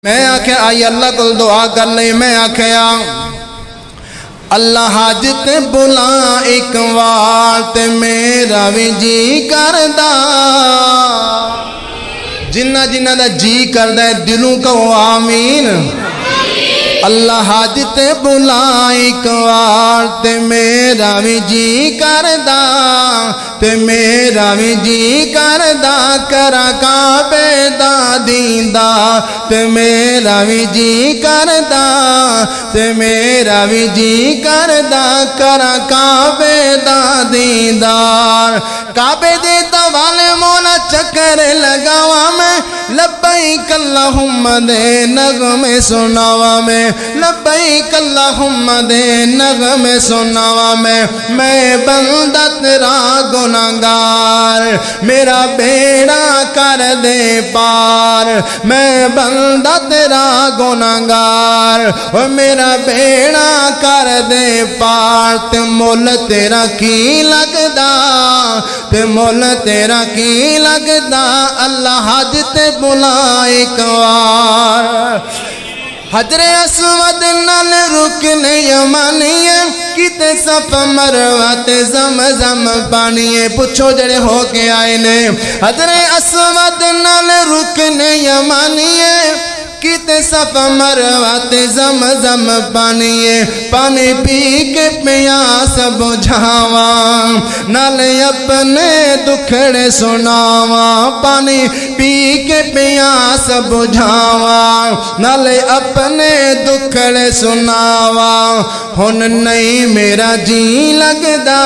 میں آکھے آئی اللہ کو دعا کر لئی میں آکھیا اللہ حاجت بلا ایک وار تے میرا بھی جی کردہ جنہ جنہ دا جی کردہ دلوں کو آمین اللہ حاجت بلا ایک وار تے میرا بھی جی کردہ تے میرا بھی جی کردہ کرا کعبے دا دیندہ تے میرا بھی جی کردہ تے میرا بھی جی کردہ کرا کعبے دا دیندار کعبے دے دوالے مولا چکر لگاوا میں لبیک اللہم دے نغمے سناوا میں لبیک اللہم دے نغمے سناوا میں بندہ تیرا گناہگار میرا بیڑا کر دے پار میں بندہ تیرا گناہگار اور میرا بیڑا کر دے پار تے مول تیرا کی لگدا تے مول تیرا کی لگدا اللہ حاجت بلا ایک وار حجر اسود نال رکن یمانیے کتے صفا مروہ تے زمزم پانیے پوچھو جڑے ہو کے آئے نے حجر اسود نال رکن یمانیے کتے صفا مروہ تے زمزم پانیے پانی پی کے پیاس بجھاواں نالے اپنے دکھڑے سناواں پانی پی کے پیاس بجھاواں نالے اپنے دکھڑے سناواں ہن نہیں میرا جی لگدا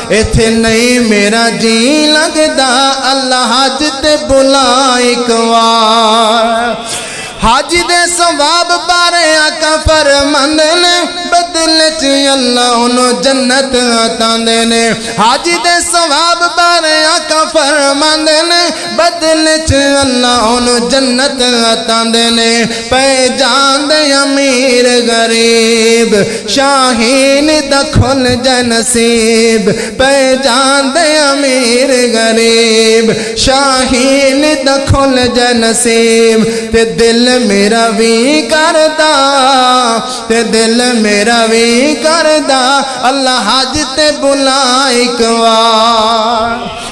ایتھے نہیں میرا جی لگدا اللہ حاجت بلا ایک وار حاجی دے ثواب بارے آقا فرماندے نے بدلے چ اللہ انہوں جنت عطا دینے حاجی دے ثواب بارے آقا فرماندے نے بدلے چ اللہ انہوں جنت عطا دینے پہچان دے امیر غریب شاہین دا کھل جائے نصیب پہچان دے امیر غریب شاہین دا کھل جائے نصیب تے دل میرا بھی کردہ تے دل میرا بھی کردہ اللہ حاجت بلا ایک وار